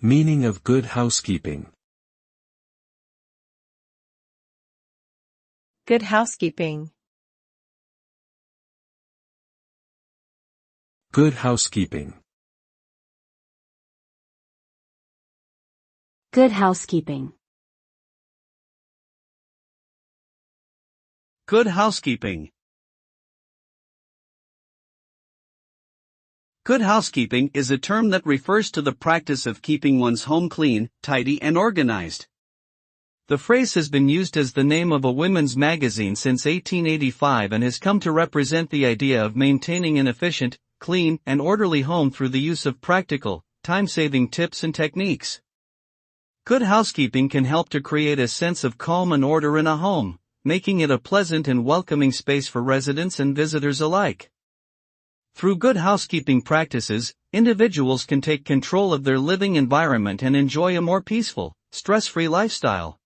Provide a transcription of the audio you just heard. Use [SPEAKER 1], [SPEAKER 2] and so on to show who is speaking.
[SPEAKER 1] Meaning of good housekeeping.
[SPEAKER 2] Good housekeeping.
[SPEAKER 1] Good housekeeping.
[SPEAKER 3] Good housekeeping.
[SPEAKER 4] Good housekeeping. Good housekeeping is a term that refers to the practice of keeping one's home clean, tidy and organized. The phrase has been used as the name of a women's magazine since 1885 and has come to represent the idea of maintaining an efficient, clean, and orderly home through the use of practical, time-saving tips and techniques. Good housekeeping can help to create a sense of calm and order in a home, making it a pleasant and welcoming space for residents and visitors alike. Through good housekeeping practices, individuals can take control of their living environment and enjoy a more peaceful, stress-free lifestyle.